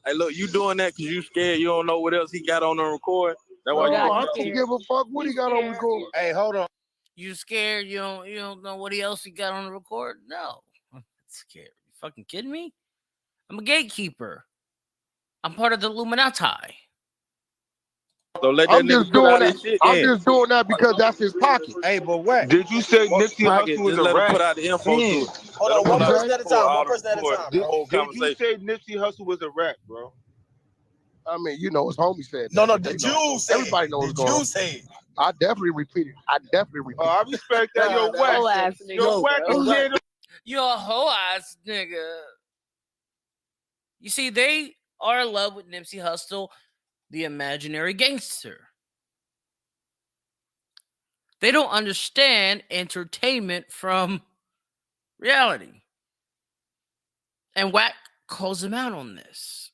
Hey, look, you doing that because you scared. You don't know what else he got on the record. That's why I don't give a fuck what he got on record. Hey, hold on. You scared? You don't know what else he got on the record? No. I'm scared. You fucking kidding me? I'm a gatekeeper. I'm part of the Illuminati. So let that I'm just doing that. I'm just doing that because that's his pocket. Hey, but what? Did you say Nipsey Hussle was a rat? Put out the info to it. Hold on, one person at a time. Did you say Nipsey Hussle was a rat, bro? I mean, you know, his homie said. No, did you say? Everybody knows what's going on. You say? I definitely repeat it. I respect that. Yo, Wack. Yo, Wack. You're a whole ass nigga. You see, they are in love with Nipsey Hussle, the imaginary gangster. They don't understand entertainment from reality. And Wack calls him out on this.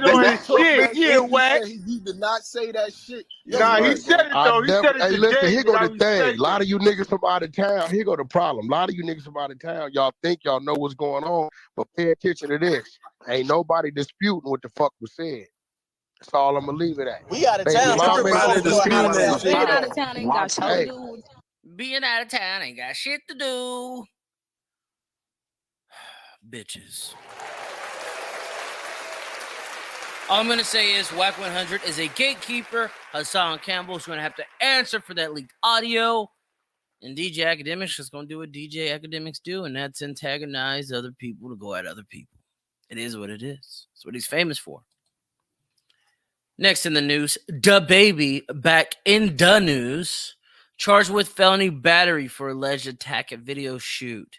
Yeah, Wack. He did not say that shit. Nah, he said it though. He said it Hey, listen, today. here go the thing. A lot of you niggas from out of town, here go the problem. A lot of you niggas from out of town, y'all think y'all know what's going on, but pay attention to this. Ain't nobody disputing what the fuck was said. That's all I'm gonna leave it at. We out of town. Being out of town ain't got shit to do. Being out of town ain't got shit to do. Bitches. All I'm going to say is Whack 100 is a gatekeeper. Hassan Campbell is going to have to answer for that leaked audio. And DJ Academics is going to do what DJ Academics do, and that's antagonize other people to go at other people. It is what it is. It's what he's famous for. Next in the news, DaBaby back in the news, charged with felony battery for alleged attack at video shoot.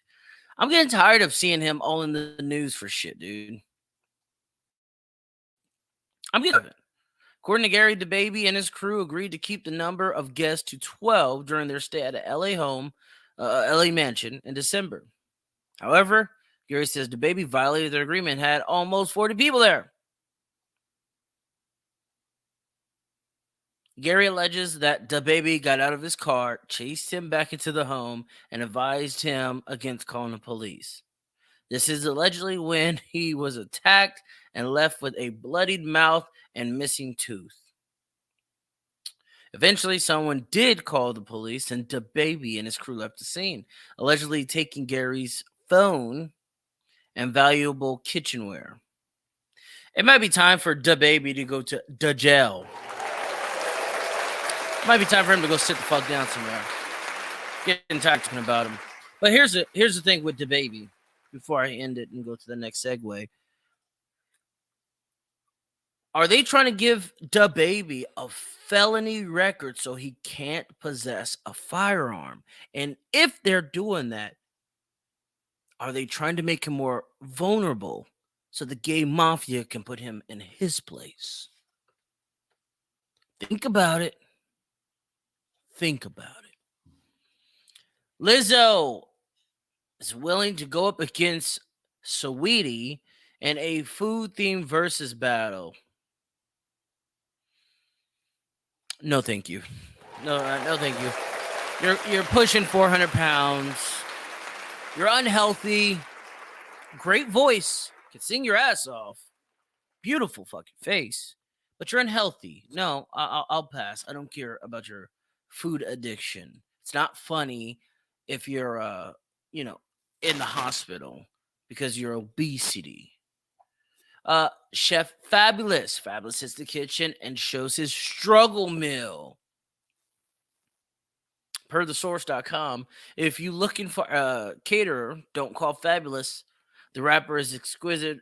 I'm getting tired of seeing him all in the news for shit, dude. I'm getting it. According to Gary, DaBaby and his crew agreed to keep the number of guests to 12 during their stay at a LA mansion in December. However, Gary says DaBaby violated their agreement, had almost 40 people there. Gary alleges that DaBaby got out of his car, chased him back into the home, and advised him against calling the police. This is allegedly when he was attacked and left with a bloodied mouth and missing tooth. Eventually, someone did call the police, and DaBaby and his crew left the scene, allegedly taking Gary's phone and valuable kitchenware. It might be time for DaBaby to go to the jail. It might be time for him to go sit the fuck down somewhere. Getting tired of talking about him. But here's the thing with DaBaby. Before I end it and go to the next segue. Are they trying to give DaBaby a felony record so he can't possess a firearm? And if they're doing that, are they trying to make him more vulnerable so the gay mafia can put him in his place? Think about it. Think about it. Lizzo is willing to go up against Saweetie in a food-themed versus battle. No, thank you. No, thank you. You're pushing 400 pounds. You're unhealthy. Great voice. Can sing your ass off. Beautiful fucking face. But you're unhealthy. No, I'll pass. I don't care about your food addiction. It's not funny if you're, in the hospital because you're obesity. Chef Fabulous hits the kitchen and shows his struggle meal. Per thesource.com, if you're looking for a caterer, don't call Fabulous. The rapper is exquisite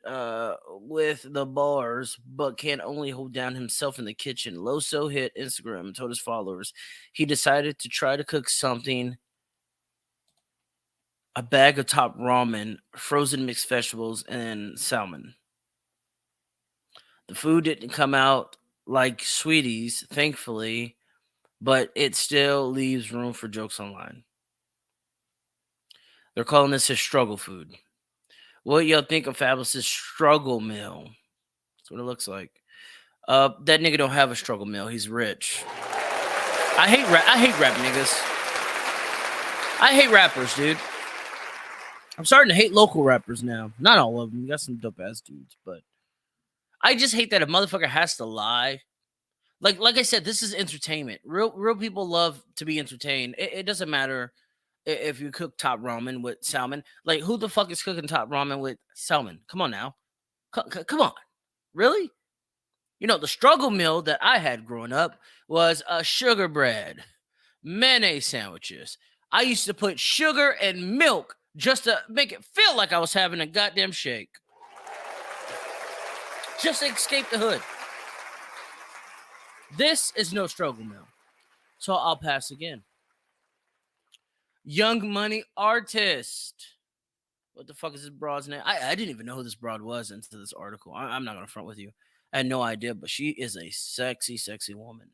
with the bars, but can only hold down himself in the kitchen. Loso hit Instagram and told his followers he decided to try to cook something. A bag of top ramen, frozen mixed vegetables, and salmon. The food didn't come out like Sweetie's, thankfully, but it still leaves room for jokes online. They're calling this his struggle food. What y'all think of Fabulous's struggle meal? That's what it looks like. That nigga don't have a struggle meal. He's rich. I hate rap niggas. I hate rappers, dude. I'm starting to hate local rappers now. Not all of them. You got some dope ass dudes, but I just hate that a motherfucker has to lie. Like I said, this is entertainment. Real people love to be entertained. It doesn't matter if you cook top ramen with salmon. Like, who the fuck is cooking top ramen with salmon? Come on now. Come on. Really? The struggle meal that I had growing up was sugar bread, mayonnaise sandwiches. I used to put sugar and milk just to make it feel like I was having a goddamn shake. Just to escape the hood. This is no struggle meal. So I'll pass again. Young Money Artist. What the fuck is this broad's name? I didn't even know who this broad was until this article. I'm not going to front with you. I had no idea, but she is a sexy, sexy woman.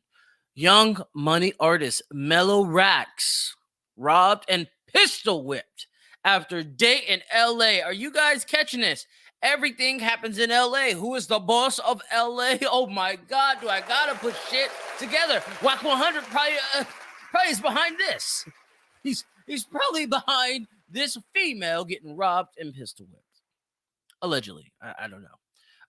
Young Money Artist Mellow Rackz robbed and pistol whipped after day in LA. Are you guys catching this? Everything happens in LA. Who is the boss of LA? Oh my God, do I gotta put shit together? Wack 100 probably is behind this. He's probably behind this female getting robbed and pistol whipped. Allegedly. I don't know.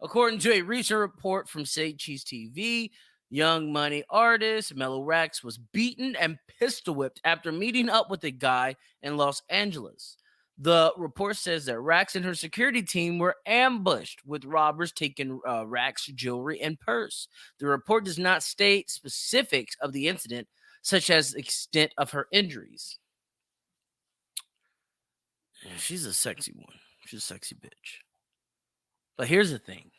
According to a recent report from TaijhTV, Young Money Artist Mellow Rackz was beaten and pistol whipped after meeting up with a guy in Los Angeles. The report says that Rackz and her security team were ambushed with robbers taking Rackz jewelry and purse. The report does not state specifics of the incident, such as the extent of her injuries. She's a sexy one. She's a sexy bitch. But here's the thing.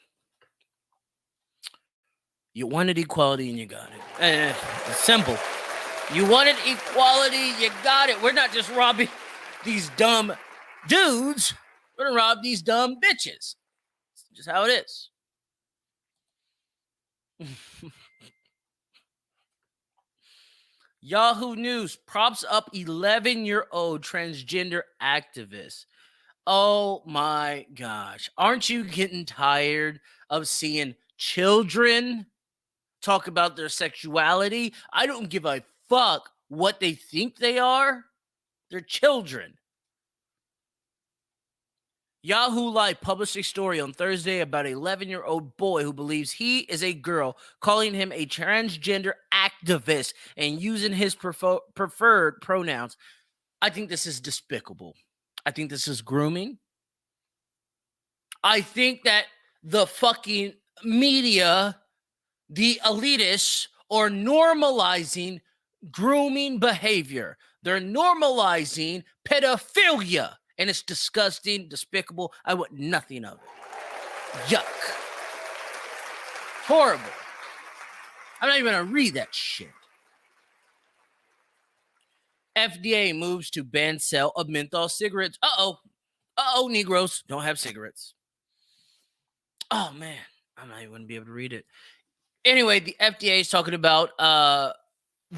You wanted equality and you got it. It's simple. You wanted equality, you got it. We're not just robbing these dumb dudes. We're going to rob these dumb bitches. It's just how it is. Yahoo News props up 11-year-old transgender activist. Oh my gosh. Aren't you getting tired of seeing children talk about their sexuality? I don't give a fuck what they think they are. They're children. Yahoo Live published a story on Thursday about an 11-year-old boy who believes he is a girl, calling him a transgender activist and using his preferred pronouns. I think this is despicable. I think this is grooming. I think that the fucking media, the elitists, are normalizing grooming behavior. They're normalizing pedophilia. And it's disgusting, despicable. I want nothing of it. Yuck. Horrible. I'm not even going to read that shit. FDA moves to ban sale of menthol cigarettes. Uh-oh, Negroes don't have cigarettes. Oh, man. I'm not even going to be able to read it. Anyway, the FDA is talking about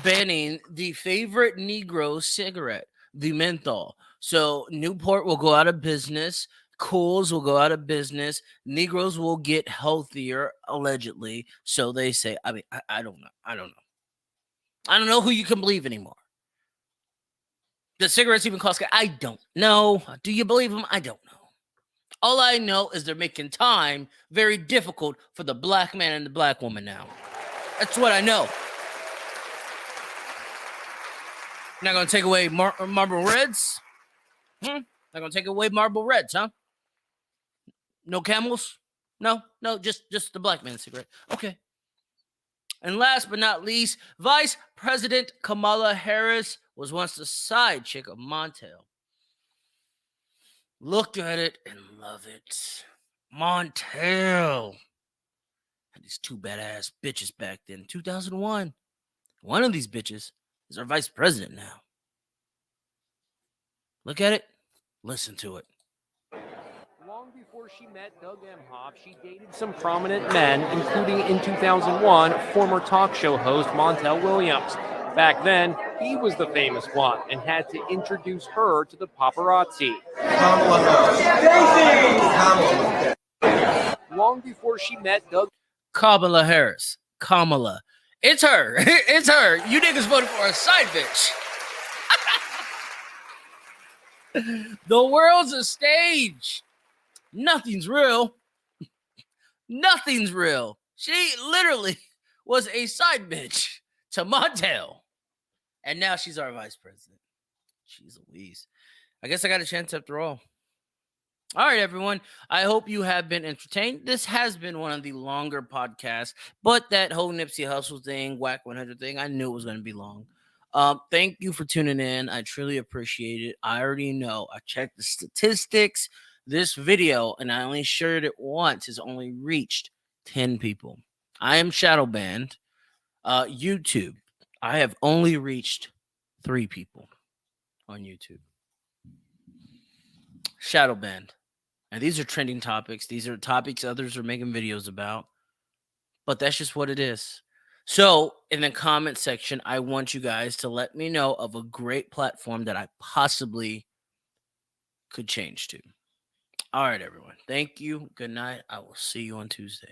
banning the favorite Negro cigarette, the menthol. So Newport will go out of business. Cools will go out of business. Negroes will get healthier, allegedly. So they say. I mean, I don't know. I don't know who you can believe anymore. The cigarettes even cost? I don't know. Do you believe them? I don't know. All I know is they're making time very difficult for the black man and the black woman now. That's what I know. Not going to take away Marlboro Reds? Not going to take away Marlboro Reds, huh? No Camels? No, just the black man cigarette. Okay. And last but not least, Vice President Kamala Harris was once the side chick of Montel. Look at it and love it. Montel had these two badass bitches back then, 2001. One of these bitches is our vice president now. Look at it. Listen to it. Long before she met Doug Emhoff, she dated some prominent men, including in 2001, former talk show host Montel Williams. Back then, he was the famous one and had to introduce her to the paparazzi. Long before she met Doug Kamala Harris. Kamala. It's her. It's her. You niggas voted for a side bitch. The world's a stage. Nothing's real. Nothing's real. She literally was a side bitch to Montel. And now she's our vice president. Jeez Louise. I guess I got a chance after all. All right, everyone. I hope you have been entertained. This has been one of the longer podcasts, but that whole Nipsey Hussle thing, Whack 100 thing, I knew it was going to be long. Thank you for tuning in. I truly appreciate it. I already know. I checked the statistics. This video, and I only shared it once, has only reached 10 people. I am shadow banned. YouTube, I have only reached 3 people on YouTube. Shadow banned. And these are trending topics. These are topics others are making videos about. But that's just what it is. So in the comment section, I want you guys to let me know of a great platform that I possibly could change to. All right, everyone. Thank you. Good night. I will see you on Tuesday.